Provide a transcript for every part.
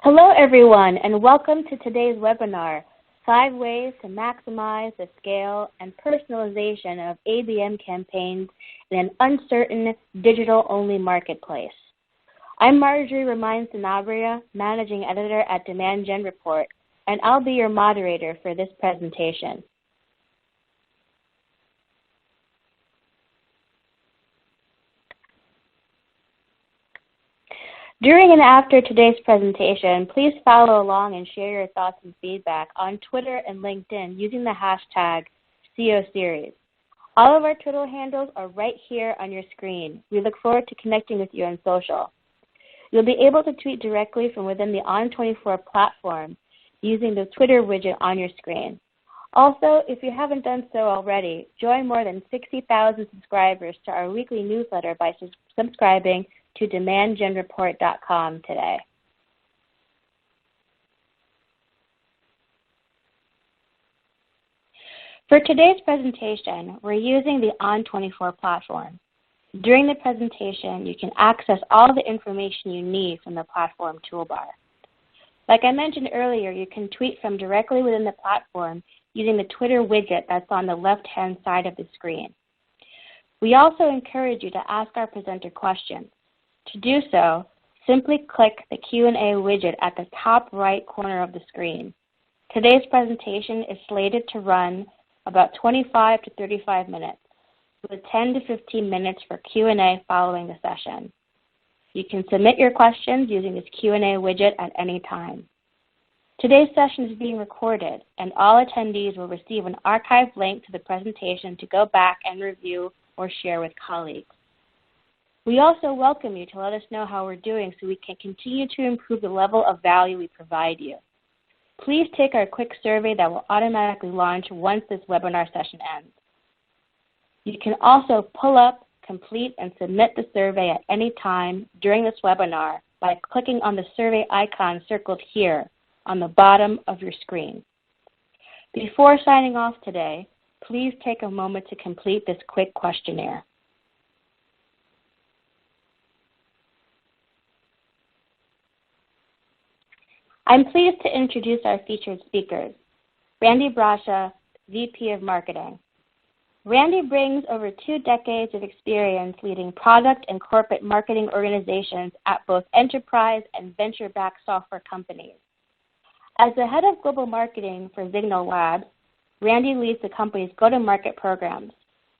Hello, everyone, and welcome to today's webinar, 5 Ways to Maximize the Scale and Personalization of ABM Campaigns in an Uncertain Digital-Only Marketplace. I'm Marjorie Romain-Sanabria, Managing Editor at Demand Gen Report, and I'll be your moderator for this presentation. During and after today's presentation, please follow along and share your thoughts and feedback on Twitter and LinkedIn using the hashtag COSeries. All of our Twitter handles are right here on your screen. We look forward to connecting with you on social. You'll be able to tweet directly from within the On24 platform using the Twitter widget on your screen. Also, if you haven't done so already, join more than 60,000 subscribers to our weekly newsletter by subscribing to demandgenreport.com today. For today's presentation, we're using the On24 platform. During the presentation, you can access all the information you need from the platform toolbar. Like I mentioned earlier, you can tweet from directly within the platform using the Twitter widget that's on the left-hand side of the screen. We also encourage you to ask our presenter questions. To do so, simply click the Q&A widget at the top right corner of the screen. Today's presentation is slated to run about 25 to 35 minutes, with 10 to 15 minutes for Q&A following the session. You can submit your questions using this Q&A widget at any time. Today's session is being recorded, and all attendees will receive an archived link to the presentation to go back and review or share with colleagues. We also welcome you to let us know how we're doing so we can continue to improve the level of value we provide you. Please take our quick survey that will automatically launch once this webinar session ends. You can also pull up, complete, and submit the survey at any time during this webinar by clicking on the survey icon circled here on the bottom of your screen. Before signing off today, please take a moment to complete this quick questionnaire. I'm pleased to introduce our featured speakers, Randy Brascia, VP of Marketing. Randy brings over 2 decades of experience leading product and corporate marketing organizations at both enterprise and venture-backed software companies. As the head of global marketing for Signal Labs, Randy leads the company's go-to-market programs.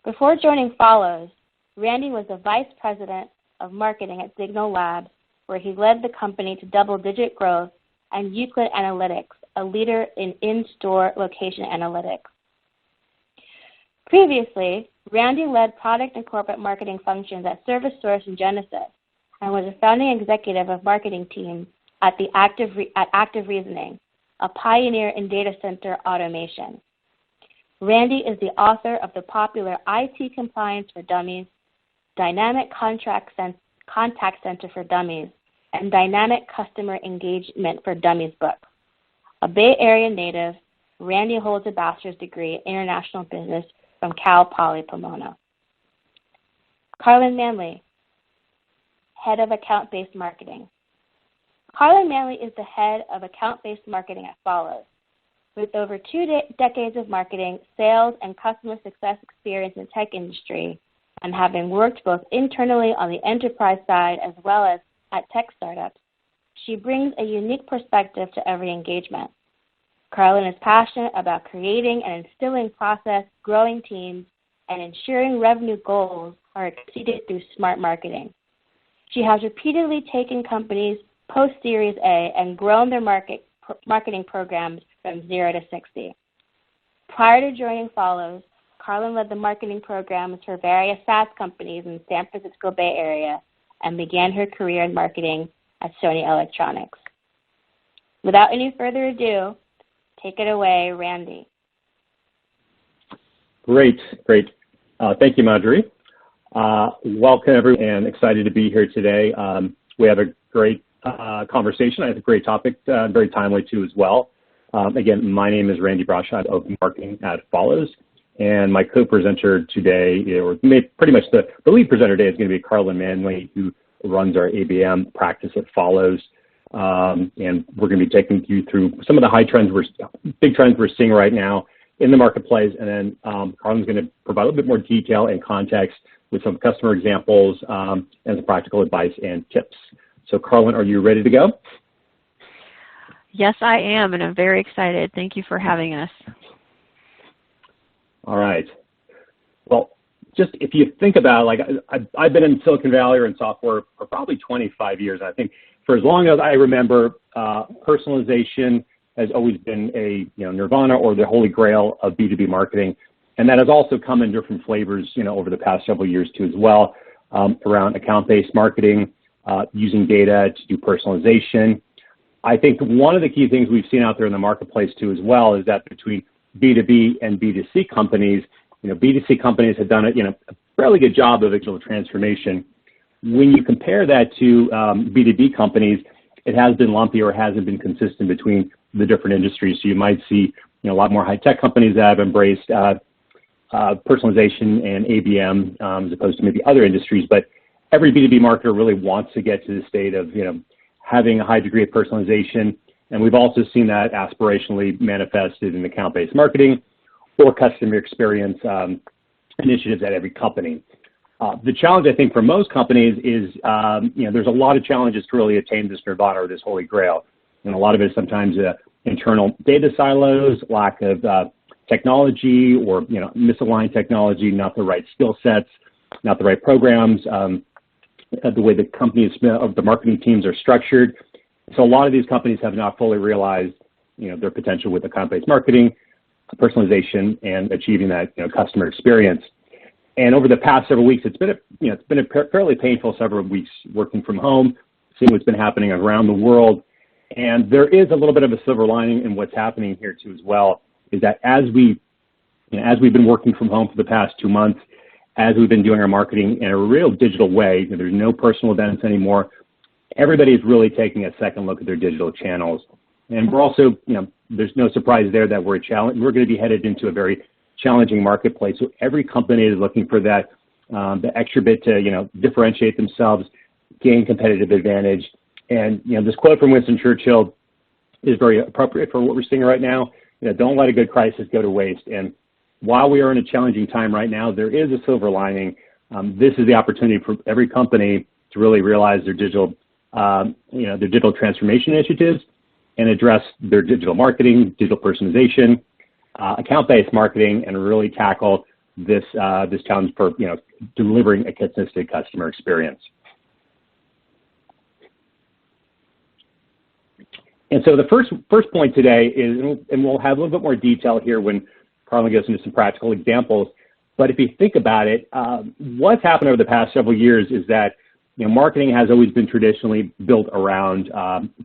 Before joining Folloze, Randy was the vice president of marketing at Signal Labs, where he led the company to double-digit growth, and Euclid Analytics, a leader in in-store location analytics. Previously, Randy led product and corporate marketing functions at ServiceSource and Genesis, and was a founding executive of marketing team at Active Reasoning, a pioneer in data center automation. Randy is the author of the popular IT Compliance for Dummies, Dynamic Contact Center for Dummies, and Dynamic Customer Engagement for Dummies book. A Bay Area native, Randy holds a bachelor's degree in international business from Cal Poly Pomona. Carlin Manley, head of account-based marketing. Carlin Manley is the head of account-based marketing at Folloze. With over 2 decades of marketing, sales, and customer success experience in the tech industry, and having worked both internally on the enterprise side as well as at tech startups, she brings a unique perspective to every engagement. Carlin is passionate about creating and instilling process, growing teams, and ensuring revenue goals are exceeded through smart marketing. She has repeatedly taken companies post-Series A and grown their marketing programs from 0 to 60. Prior to joining Folloze, Carlin led the marketing programs for various SaaS companies in the San Francisco Bay Area and began her career in marketing at Sony Electronics. Without any further ado, take it away, Randy. Great. Thank you, Marjorie. Welcome, everyone, and excited to be here today. We have a great conversation. I have a great topic, very timely too as well. Again, my name is Randy Brascia of Marketing at Folloze, and my co-presenter today, or pretty much the lead presenter today, is going to be Carlin Manley, who runs our ABM practice at Folloze. and we're going to be taking you through some of the big trends we're seeing right now in the marketplace, and then Carlin's going to provide a little bit more detail and context with some customer examples and some practical advice and tips. So Carlin, are you ready to go? Yes, I am, and I'm very excited. Thank you for having us. All right. Well, just if you think about, like, I've been in Silicon Valley or in software for probably 25 years. I think for as long as I remember, personalization has always been a nirvana or the holy grail of B2B marketing, and that has also come in different flavors, over the past several years too as well, around account-based marketing, using data to do personalization. I think one of the key things we've seen out there in the marketplace too as well is that between B2B and B2C companies, B2C companies have done a fairly good job of digital transformation. When you compare that to B2B companies, it has been lumpy or hasn't been consistent between the different industries. So you might see a lot more high-tech companies that have embraced personalization and ABM as opposed to maybe other industries. But every B2B marketer really wants to get to the state of having a high degree of personalization. And we've also seen that aspirationally manifested in account-based marketing or customer experience initiatives at every company. The challenge, I think, for most companies is, there's a lot of challenges to really attain this nirvana or this holy grail. And a lot of it is sometimes internal data silos, lack of technology, or misaligned technology, not the right skill sets, not the right programs, the way the companies of the marketing teams are structured. So a lot of these companies have not fully realized their potential with account-based marketing, personalization, and achieving that customer experience. And over the past several weeks, it's been a fairly painful several weeks working from home, seeing what's been happening around the world. And there is a little bit of a silver lining in what's happening here too as well, is that as we've been working from home for the past 2 months, as we've been doing our marketing in a real digital way, there's no personal events anymore. Everybody is really taking a second look at their digital channels. And we're also, there's no surprise there that we're going to be headed into a very challenging marketplace. So every company is looking for that, the extra bit to, differentiate themselves, gain competitive advantage. And, this quote from Winston Churchill is very appropriate for what we're seeing right now. Don't let a good crisis go to waste. And while we are in a challenging time right now, there is a silver lining. This is the opportunity for every company to really realize their digital, their digital transformation initiatives and address their digital marketing, digital personalization, account-based marketing, and really tackle this challenge for delivering a consistent customer experience. And so the first point today is, and we'll have a little bit more detail here when Carlin goes into some practical examples, but if you think about it, what's happened over the past several years is that marketing has always been traditionally built around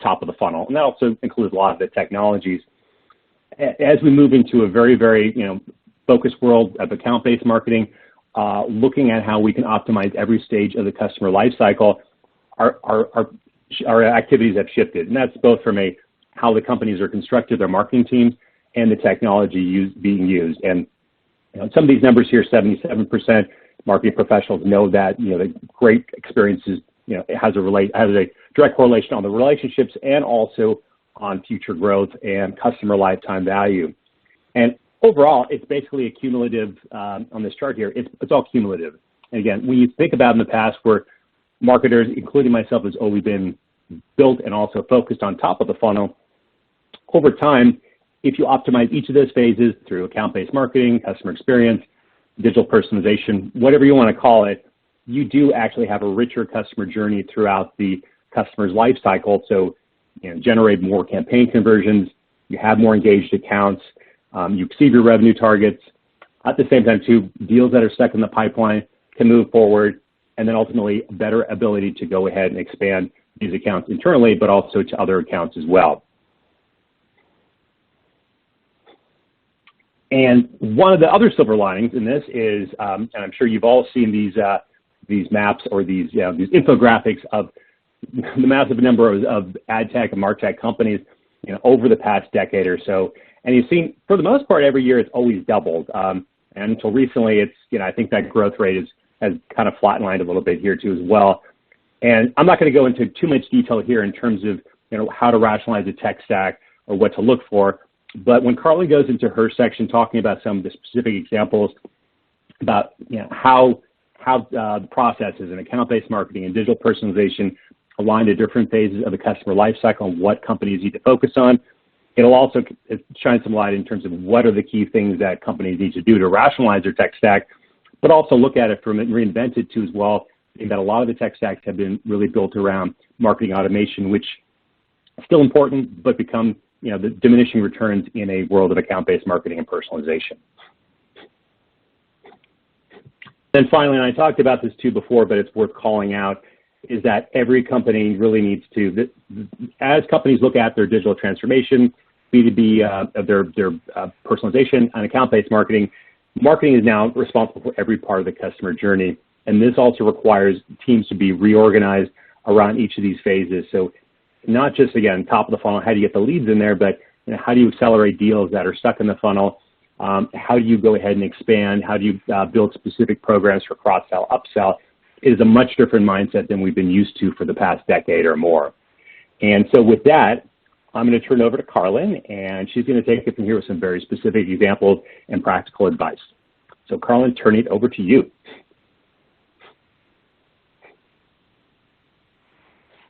top of the funnel, and that also includes a lot of the technologies. As we move into a very, very focused world of account-based marketing, looking at how we can optimize every stage of the customer life cycle, our activities have shifted, and that's both from how the companies are constructed, their marketing teams, and the technology being used. And some of these numbers here, 77% marketing professionals know that the great experiences it has a direct correlation on the relationships and also on future growth and customer lifetime value. And overall, it's basically a cumulative on this chart here. It's all cumulative. And again, when you think about in the past where marketers, including myself, has always been built and also focused on top of the funnel, over time, if you optimize each of those phases through account-based marketing, customer experience, digital personalization, whatever you want to call it, you do actually have a richer customer journey throughout the customer's life cycle. So generate more campaign conversions, you have more engaged accounts, you exceed your revenue targets. At the same time, too, deals that are stuck in the pipeline can move forward, and then ultimately a better ability to go ahead and expand these accounts internally, but also to other accounts as well. And one of the other silver linings in this is, and I'm sure you've all seen these maps or these infographics of the massive number of ad tech and martech companies over the past decade or so. And you've seen, for the most part, every year it's always doubled. And until recently, it's I think that growth rate has kind of flatlined a little bit here too as well. And I'm not going to go into too much detail here in terms of how to rationalize a tech stack or what to look for. But when Carlin goes into her section talking about some of the specific examples about how the processes and account-based marketing and digital personalization align to different phases of the customer lifecycle and what companies need to focus on, it'll also shine some light in terms of what are the key things that companies need to do to rationalize their tech stack, but also look at it from reinvent it too as well, that a lot of the tech stacks have been really built around marketing automation, which is still important, but become the diminishing returns in a world of account-based marketing and personalization. Then finally, and I talked about this too before, but it's worth calling out, is that every company really needs to, as companies look at their digital transformation, B2B, their personalization and account-based marketing, marketing is now responsible for every part of the customer journey. And this also requires teams to be reorganized around each of these phases. So not just, again, top of the funnel, how do you get the leads in there, but how do you accelerate deals that are stuck in the funnel? How do you go ahead and expand? How do you build specific programs for cross-sell, upsell? It is a much different mindset than we've been used to for the past decade or more. And so with that, I'm going to turn it over to Carlin, and she's going to take it from here with some very specific examples and practical advice. So Carlin, turn it over to you.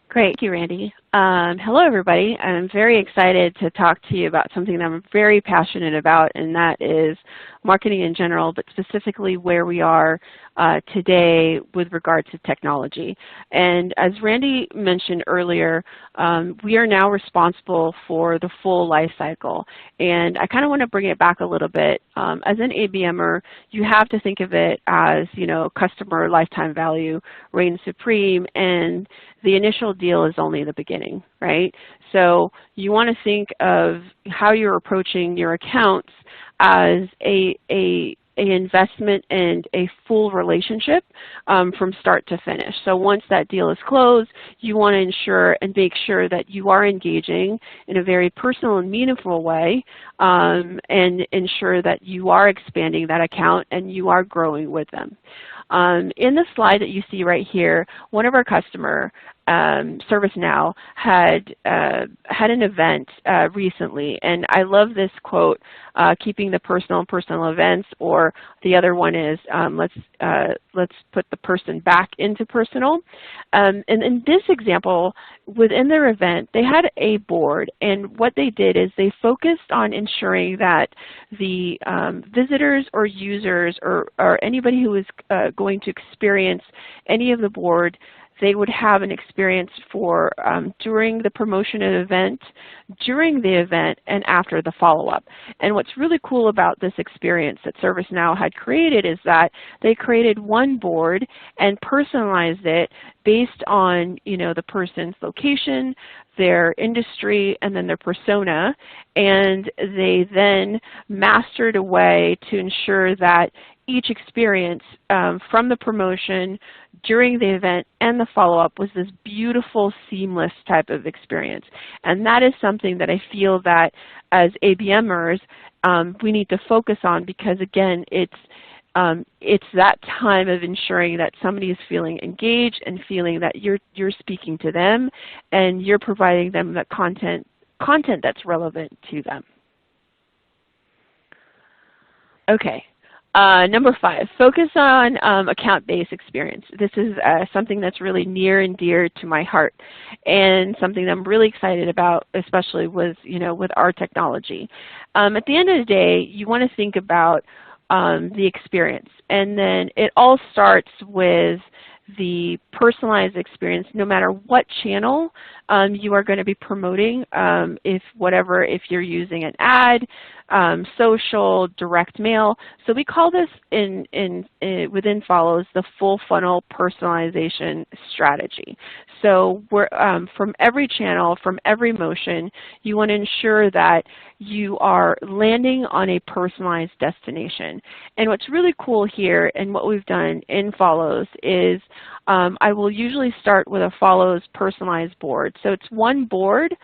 Great, thank you, Randy. Hello, everybody. I'm very excited to talk to you about something that I'm very passionate about, and that is marketing in general, but specifically where we are today with regard to technology. And as Randy mentioned earlier, we are now responsible for the full life cycle. And I kind of want to bring it back a little bit. As an ABMer, you have to think of it as, customer lifetime value reigns supreme, and the initial deal is only the beginning, right? So you want to think of how you're approaching your accounts as a investment and a full relationship from start to finish. So once that deal is closed, you want to ensure and make sure that you are engaging in a very personal and meaningful way and ensure that you are expanding that account and you are growing with them. In the slide that you see right here, one of our customer, ServiceNow, had an event recently, and I love this quote, keeping the personal events, or the other one is let's put the person back into personal. And in this example, within their event, they had a board, and what they did is they focused on ensuring that the visitors or users or anybody who was going to experience any of the board, they would have an experience for during the promotion of the event, during the event, and after the follow-up. And what's really cool about this experience that ServiceNow had created is that they created one board and personalized it based on the person's location, their industry, and then their persona, and they then mastered a way to ensure that each experience from the promotion, during the event, and the follow-up was this beautiful, seamless type of experience. And that is something that I feel that as ABMers, we need to focus on, because again, it's that time of ensuring that somebody is feeling engaged and feeling that you're speaking to them and you're providing them the content that's relevant to them. Okay. Number 5, focus on account-based experience. This is something that's really near and dear to my heart, and something that I'm really excited about, especially with our technology. At the end of the day, you want to think about the experience, and then it all starts with the personalized experience, no matter what channel you are going to be promoting. If you're using an ad, social, direct mail. So we call this within Folloze the full funnel personalization strategy. So we're, from every channel, from every motion, you want to ensure that you are landing on a personalized destination. And what's really cool here, and what we've done in Folloze, is I will usually start with a Folloze personalized board. So it's one board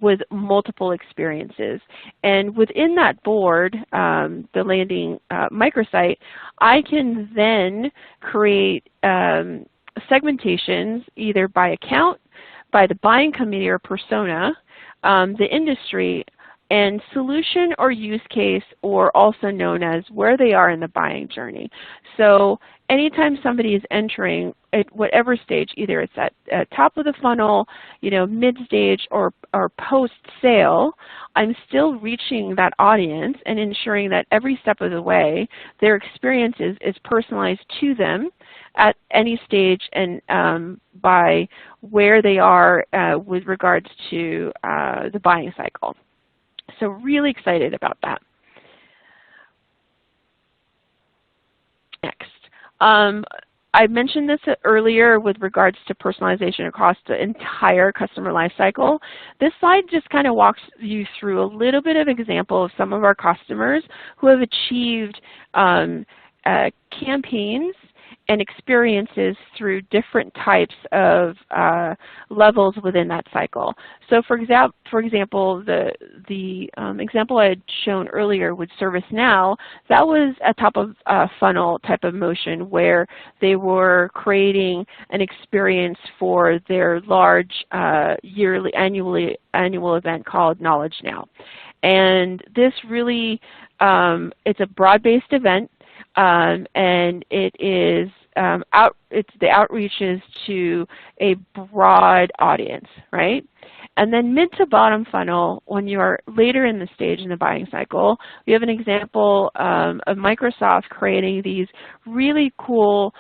with multiple experiences. And within that board, the landing microsite, I can then create segmentations either by account, by the buying committee or persona, the industry, and solution or use case, or also known as where they are in the buying journey. So anytime somebody is entering at whatever stage, either it's at top of the funnel, mid-stage, or post-sale, I'm still reaching that audience and ensuring that every step of the way their experience is personalized to them at any stage and by where they are with regards to the buying cycle. So really excited about that. Next. I mentioned this earlier with regards to personalization across the entire customer lifecycle. This slide just kind of walks you through a little bit of example of some of our customers who have achieved campaigns and experiences through different types of levels within that cycle. So for example, the example I had shown earlier with ServiceNow, that was a top of funnel type of motion where they were creating an experience for their large annual event called Knowledge Now. And this really, it's a broad-based event. And it is the outreach is to a broad audience, right? And then mid to bottom funnel, when you are later in the stage in the buying cycle, we have an example of Microsoft creating these really cool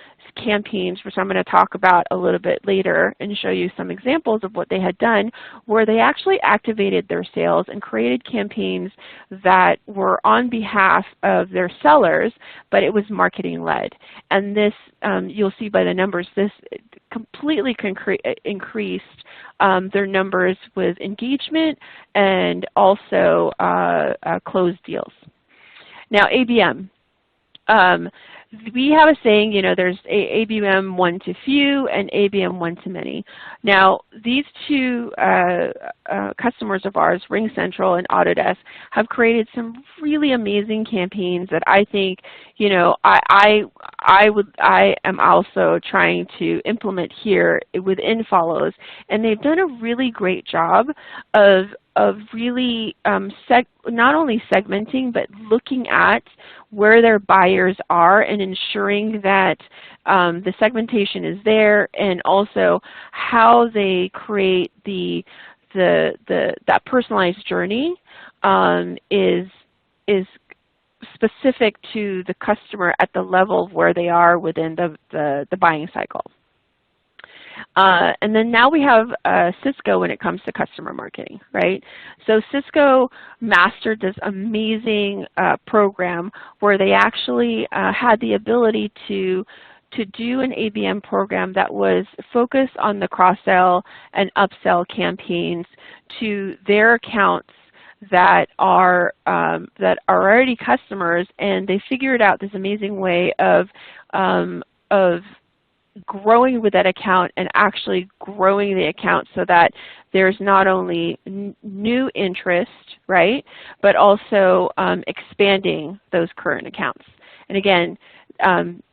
campaigns, which I'm going to talk about a little bit later and show you some examples of what they had done, where they actually activated their sales and created campaigns that were on behalf of their sellers, but it was marketing led. And this, you'll see by the numbers, this completely increased their numbers with engagement and also closed deals. Now, ABM. We have a saying, there's ABM one to few and ABM one to many. Now, these two customers of ours, RingCentral and Autodesk, have created some really amazing campaigns that I think, I am also trying to implement here within Folloze, and they've done a really great job of really not only segmenting, but looking at where their buyers are and ensuring that the segmentation is there, and also how they create that personalized journey is specific to the customer at the level of where they are within the buying cycle. And then now we have Cisco when it comes to customer marketing, right? So Cisco mastered this amazing program where they actually had the ability to do an ABM program that was focused on the cross-sell and upsell campaigns to their accounts that are already customers, and they figured out this amazing way of growing with that account and actually growing the account so that there's not only new interest, right, but also expanding those current accounts. And again,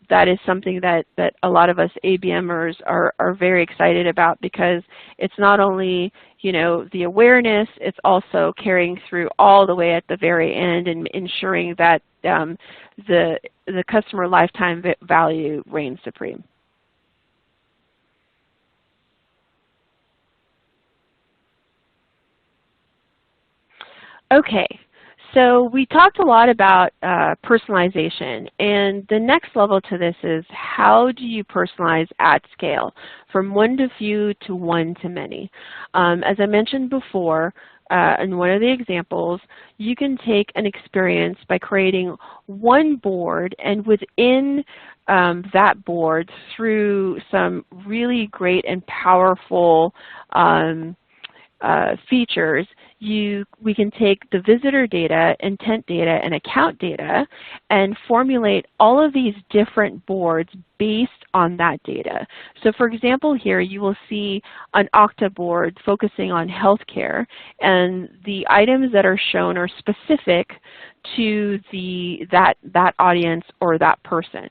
that is something that a lot of us ABMers are very excited about, because it's not only the awareness, it's also carrying through all the way at the very end and ensuring that the customer lifetime value reigns supreme. Okay, so we talked a lot about personalization, and the next level to this is how do you personalize at scale, from one to few to one to many. As I mentioned before, in one of the examples, you can take an experience by creating one board, and within that board, through some really great and powerful features, we can take the visitor data, intent data, and account data and formulate all of these different boards based on that data. So for example here, you will see an Okta board focusing on healthcare, and the items that are shown are specific to that audience or that person.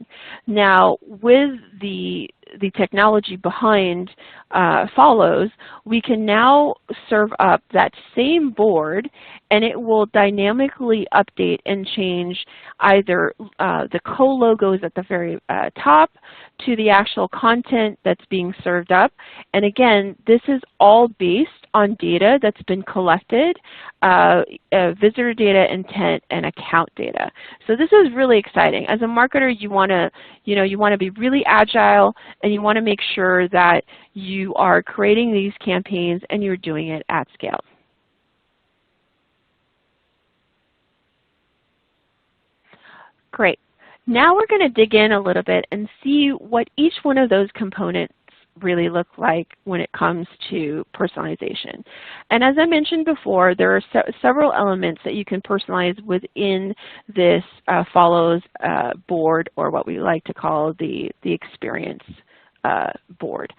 Now, with the technology behind Folloze, we can now serve up that same board, and it will dynamically update and change either the co-logos at the very top to the actual content that's being served up. And again, this is all based on data that's been collected, visitor data, intent, and account data. So this is really exciting. As a marketer, you want to be really agile, and you want to make sure that you are creating these campaigns and you're doing it at scale. Great. Now we're going to dig in a little bit and see what each one of those components really look like when it comes to personalization. And as I mentioned before, there are several elements that you can personalize within this Folloze board, or what we like to call the experience board.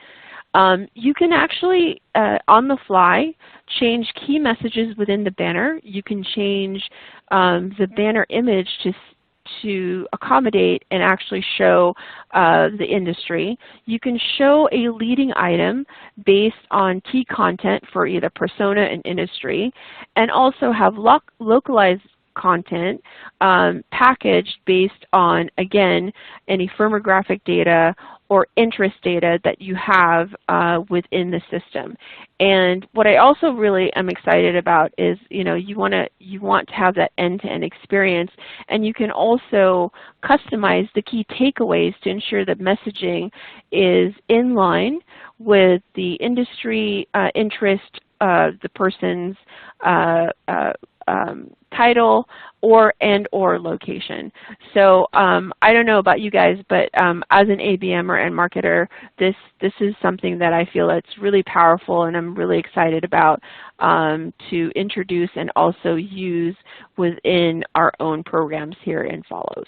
You can actually, on the fly, change key messages within the banner. You can change the banner image to accommodate and actually show the industry. You can show a leading item based on key content for either persona and industry, and also have localized content packaged based on, again, any firmographic data or interest data that you have within the system. And what I also really am excited about is, you want to have that end-to-end experience, and you can also customize the key takeaways to ensure that messaging is in line with the industry interest, the person's title, or location. So I don't know about you guys, but as an ABM or end marketer, this is something that I feel it's really powerful, and I'm really excited about to introduce and also use within our own programs here in Folloze.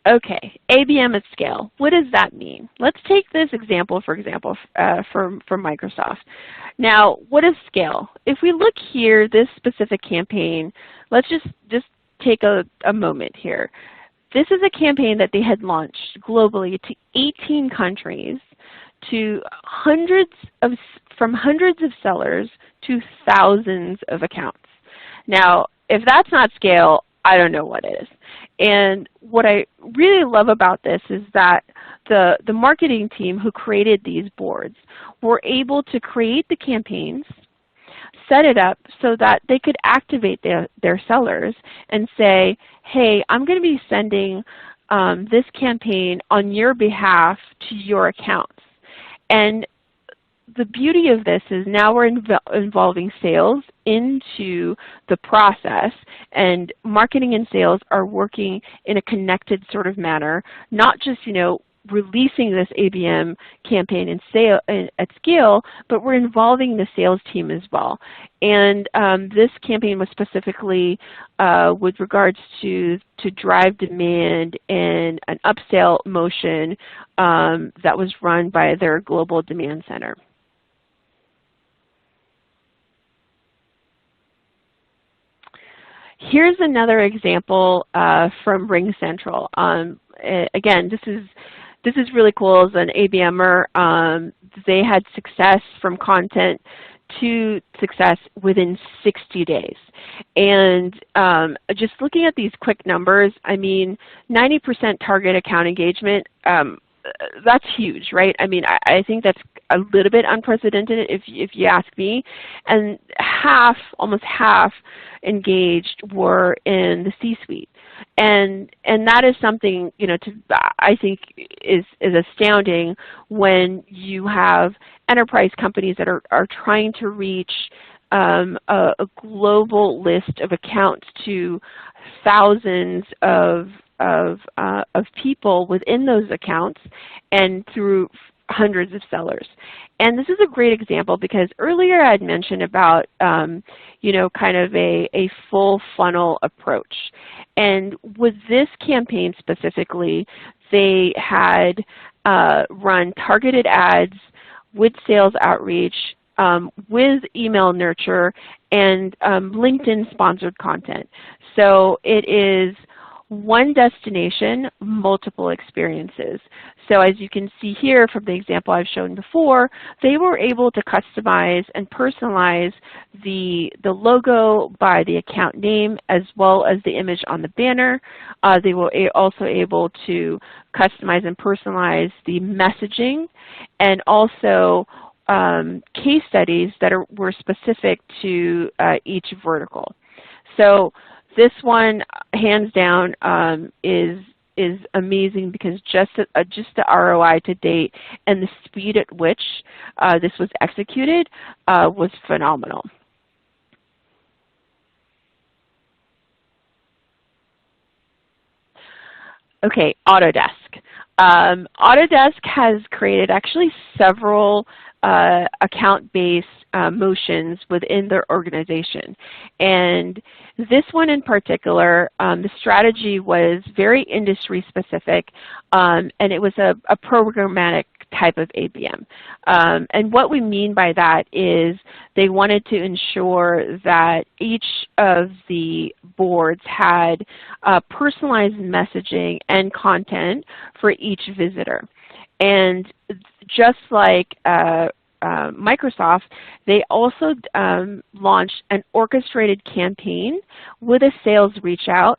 Okay, ABM at scale. What does that mean? Let's take this example, for example, from Microsoft. Now, what is scale? If we look here, this specific campaign, let's just take a moment here. This is a campaign that they had launched globally to 18 countries, to from hundreds of sellers to thousands of accounts. Now, if that's not scale, I don't know what is. And what I really love about this is that the marketing team who created these boards were able to create the campaigns, set it up so that they could activate their sellers and say, hey, I'm going to be sending this campaign on your behalf to your accounts. And the beauty of this is now we're involving sales into the process, and marketing and sales are working in a connected sort of manner, not just, releasing this ABM campaign at scale, but we're involving the sales team as well. And this campaign was specifically with regards to drive demand and an upsell motion that was run by their global demand center. Here's another example from RingCentral. Again, this is really cool. As an ABMer, they had success from content to success within 60 days. And just looking at these quick numbers, I mean, 90% target account engagement, that's huge, right? I mean, I think that's a little bit unprecedented if you ask me. And almost half engaged were in the C-suite. And that is something, I think is astounding when you have enterprise companies that are trying to reach a global list of accounts to thousands of people within those accounts and through hundreds of sellers. And this is a great example because earlier I had mentioned about, kind of a full funnel approach. And with this campaign specifically, they had run targeted ads with sales outreach, with email nurture, and LinkedIn sponsored content. So it is one destination, multiple experiences. So as you can see here from the example I've shown before, they were able to customize and personalize the logo by the account name as well as the image on the banner. They were also able to customize and personalize the messaging, and also case studies that were specific to each vertical. So this one, hands down, is amazing, because just the ROI to date and the speed at which this was executed was phenomenal. Okay, Autodesk. Autodesk has created actually several account-based motions within their organization. And this one in particular, the strategy was very industry specific, and it was a programmatic type of ABM. And what we mean by that is they wanted to ensure that each of the boards had personalized messaging and content for each visitor. And just like Microsoft, they also launched an orchestrated campaign with a sales reach out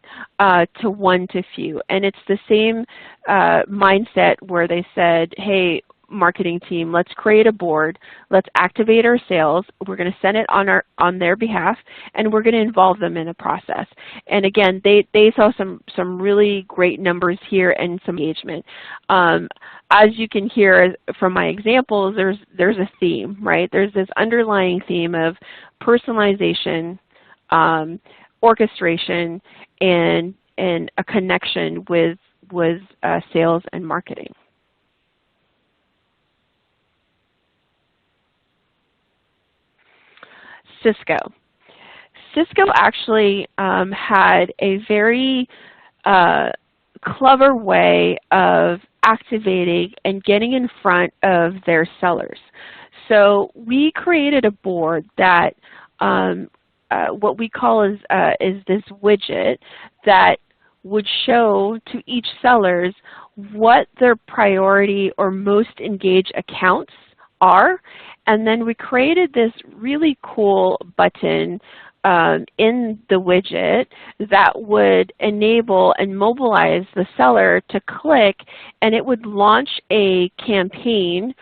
to one to few. And it's the same mindset where they said, hey, marketing team, let's create a board, let's activate our sales, we're going to send it on their behalf, and we're going to involve them in a process. And again, they saw some really great numbers here and some engagement. As you can hear from my examples, there's a theme, right? There's this underlying theme of personalization, orchestration, and a connection with sales and marketing. Cisco. Cisco actually had a very clever way of activating and getting in front of their sellers. So we created a board that what we call is this widget that would show to each sellers what their priority or most engaged accounts are. And then we created this really cool button in the widget that would enable and mobilize the seller to click, and it would launch a campaign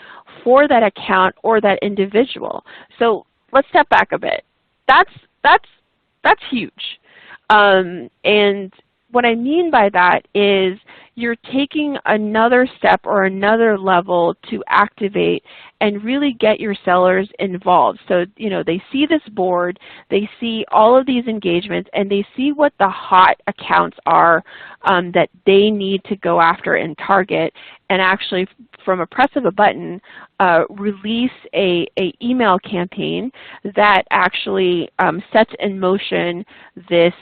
for that account or that individual. So let's step back a bit. That's huge. And what I mean by that is you're taking another step or another level to activate and really get your sellers involved. So, you know, they see this board, they see all of these engagements, and they see what the hot accounts are that they need to go after and target, and actually from a press of a button, release a email campaign that actually sets in motion this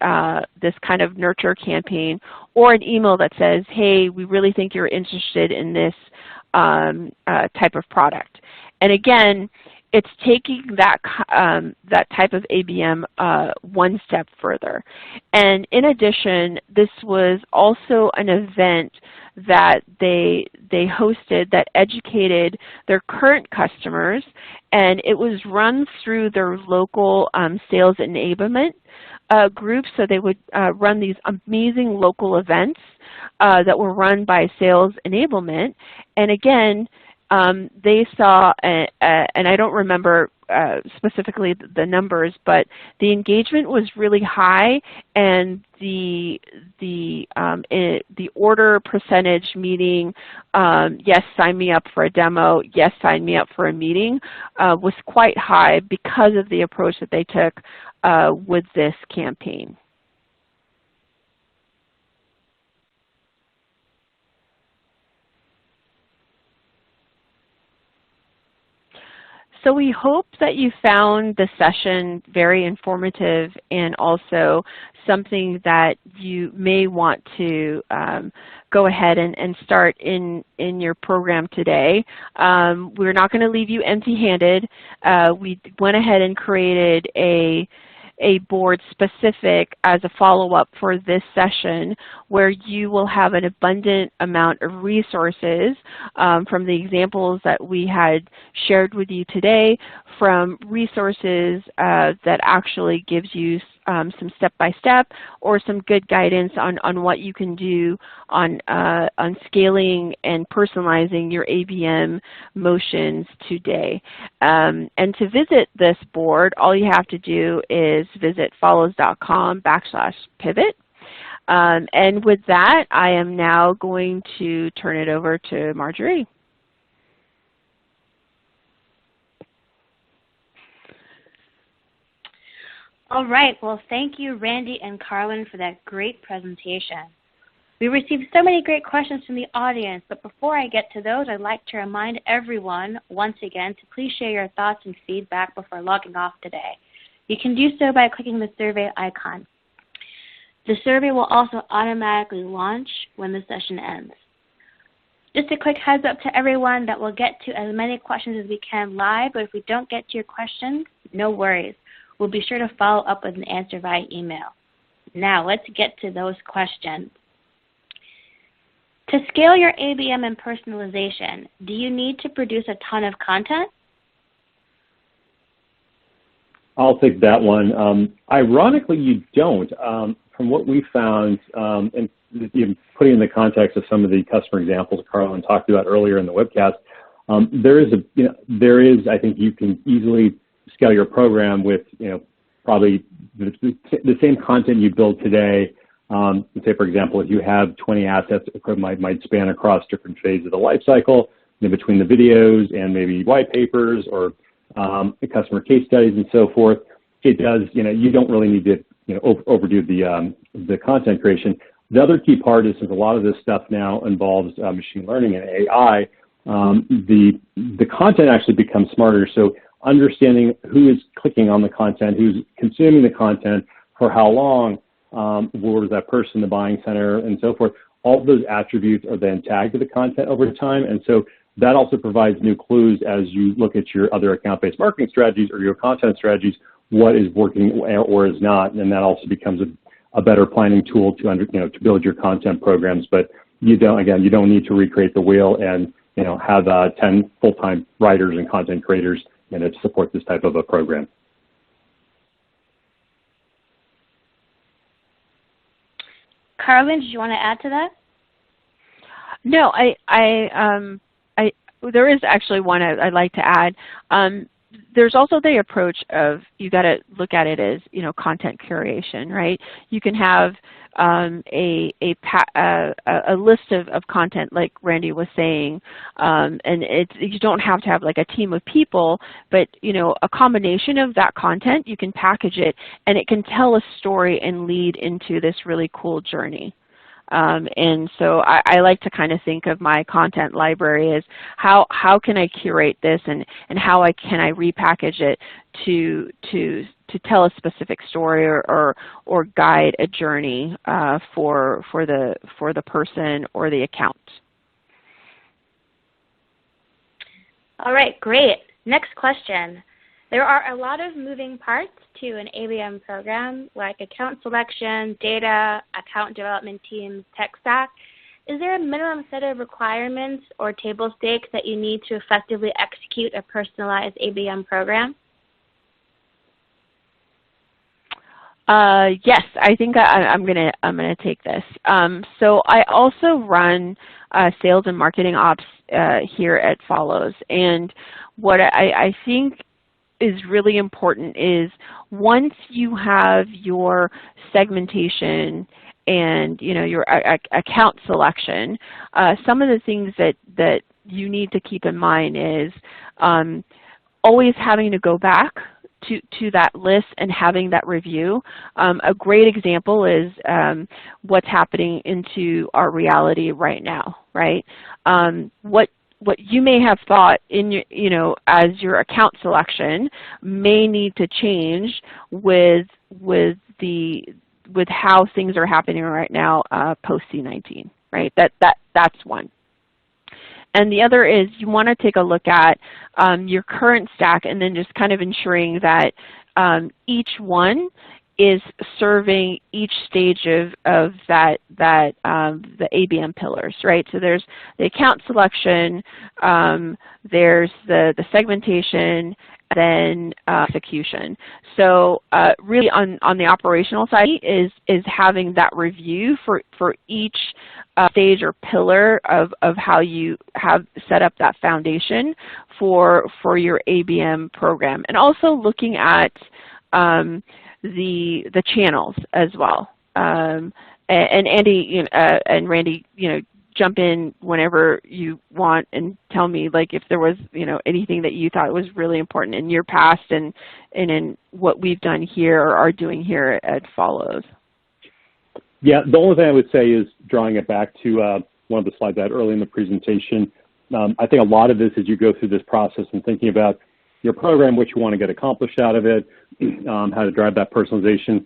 kind of nurture campaign, or an email that says, hey, we really think you're interested in this type of product. And again, it's taking that type of ABM one step further. And in addition, this was also an event that they hosted that educated their current customers, and it was run through their local sales enablement groups. So they would run these amazing local events that were run by sales enablement. And again, they saw, and I don't remember specifically the numbers, but the engagement was really high, and the order percentage, meaning yes, sign me up for a demo, yes, sign me up for a meeting, was quite high because of the approach that they took with this campaign. So we hope that you found the session very informative and also something that you may want to go ahead and start in your program today. We're not going to leave you empty-handed. We went ahead and created a board specific as a follow-up for this session where you will have an abundant amount of resources from the examples that we had shared with you today, from resources that actually gives you some step-by-step or some good guidance on what you can do on scaling and personalizing your ABM motions today. And to visit this board, all you have to do is visit folloze.com/pivot. And with that, I am now going to turn it over to Marjorie. All right, well, thank you, Randy and Carlin, for that great presentation. We received so many great questions from the audience, but before I get to those, I'd like to remind everyone, once again, to please share your thoughts and feedback before logging off today. You can do so by clicking the survey icon. The survey will also automatically launch when the session ends. Just a quick heads up to everyone that we'll get to as many questions as we can live, but if we don't get to your questions, no worries. We'll be sure to follow up with an answer via email. Now, let's get to those questions. To scale your ABM and personalization, do you need to produce a ton of content? I'll take that one. Ironically, you don't. From what we found, and putting in the context of some of the customer examples Carlin talked about earlier in the webcast, there is, I think you can easily scale your program with, probably the same content you build today. Let's say, for example, if you have 20 assets, equipment might span across different phases of the life cycle, between the videos and maybe white papers or customer case studies and so forth. It does, you don't really need to, overdo the content creation. The other key part is, since a lot of this stuff now involves machine learning and AI, the content actually becomes smarter. So understanding who is clicking on the content, who's consuming the content, for how long, where was that person in the buying center, and so forth. All of those attributes are then tagged to the content over time, and so that also provides new clues as you look at your other account-based marketing strategies or your content strategies, what is working or is not, and that also becomes a better planning tool to build your content programs. But you don't need to recreate the wheel and have 10 full-time writers and content creators to support this type of a program. Carlin, did you want to add to that? No, there is actually one I'd like to add. There's also the approach of, you got to look at it as, content curation, right? You can have a list of content, like Randy was saying, and you don't have to have like a team of people, but a combination of that content, you can package it, and it can tell a story and lead into this really cool journey. And so I like to kind of think of my content library as how can I curate this, and how can I repackage it to tell a specific story or guide a journey for the person or the account. All right, great. Next question. There are a lot of moving parts to an ABM program, like account selection, data, account development teams, tech stack. Is there a minimum set of requirements or table stakes that you need to effectively execute a personalized ABM program? Yes, I think I'm gonna take this. So I also run sales and marketing ops here at Folloze, and what I think is really important is, once you have your segmentation and your account selection, some of the things that you need to keep in mind is always having to go back to that list and having that review. A great example is what's happening into our reality right now, right? what you may have thought in your, as your account selection may need to change with how things are happening right now post C19, right? That's one. And the other is you want to take a look at your current stack and then just kind of ensuring that each one is serving each stage of the ABM pillars, right? So there's the account selection, there's the segmentation, then execution. So really on the operational side is having that review for each stage or pillar of how you have set up that foundation for your ABM program, and also looking at the channels as well. And Andy and Randy, jump in whenever you want and tell me, like, if there was, anything that you thought was really important in your past and in what we've done here or are doing here at Folloze. Yeah, the only thing I would say is drawing it back to one of the slides I had early in the presentation. I think a lot of this, as you go through this process and thinking about your program, what you want to get accomplished out of it, how to drive that personalization.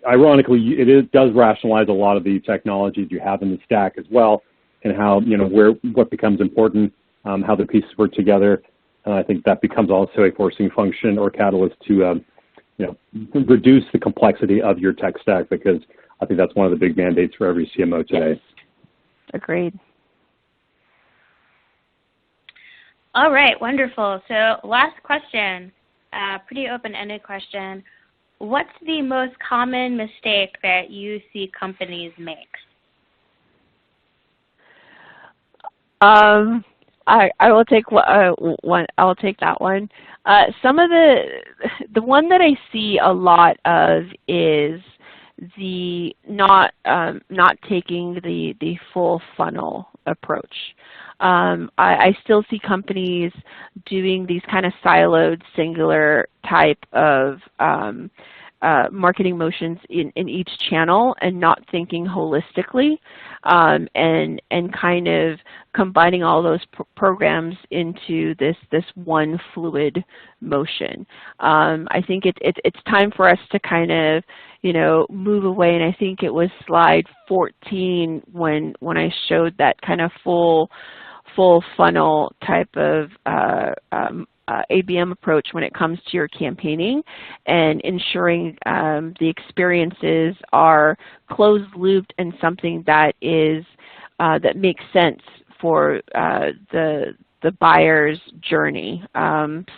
Ironically, it does rationalize a lot of the technologies you have in the stack as well, and how, what becomes important, how the pieces work together. And I think that becomes also a forcing function or catalyst to, reduce the complexity of your tech stack, because I think that's one of the big mandates for every CMO today. Yes. Agreed. All right, wonderful. So last question, pretty open-ended question. What's the most common mistake that you see companies make? I will take one. I will take that one. Some of the one that I see a lot of is the not taking the full funnel approach. I still see companies doing these kind of siloed, singular type of marketing motions in each channel and not thinking holistically, and kind of combining all those programs into this one fluid motion. I think it's time for us to kind of move away, and I think it was slide 14 when I showed that kind of full funnel type of ABM approach when it comes to your campaigning, and ensuring the experiences are closed looped and something that is that makes sense for the buyer's journey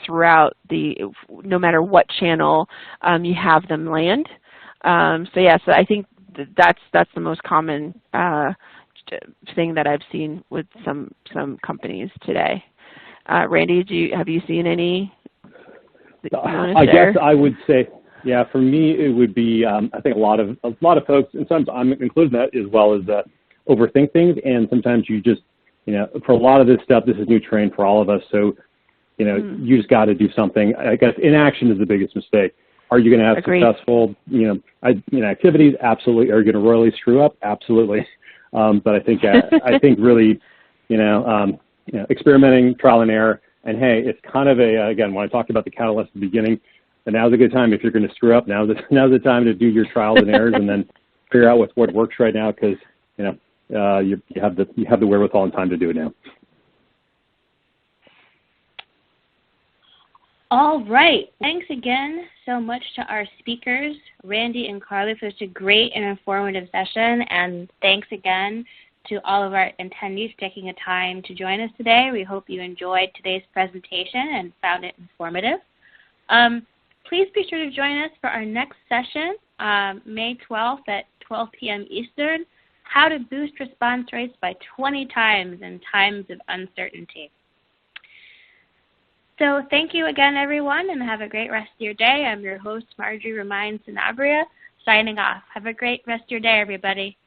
throughout no matter what channel you have them land. So I think that's the most common thing that I've seen with some companies today. Randy, have you seen any that you want to share? I guess I would say, yeah, for me it would be I think a lot of folks, and sometimes I'm including that as well, as overthink things, and sometimes you just for a lot of this stuff, this is new terrain for all of us, so you just got to do something. I guess inaction is the biggest mistake. Are you going to have Agreed. successful activities? Absolutely. Are you going to royally screw up? Absolutely. But I think really experimenting, trial and error, and hey, it's kind of again, when I talked about the catalyst at the beginning, and now's a good time. If you're going to screw up, now's the time to do your trials and errors, and then figure out what works right now, because you have the wherewithal and time to do it now. All right. Thanks again so much to our speakers, Randy and Carly, for such a great and informative session. And thanks again to all of our attendees taking a time to join us today. We hope you enjoyed today's presentation and found it informative. Please be sure to join us for our next session, May 12th at 12 p.m. Eastern, How to Boost Response Rates by 20 times in Times of Uncertainty. So thank you again, everyone, and have a great rest of your day. I'm your host, Marjorie Romain Sanabria, signing off. Have a great rest of your day, everybody.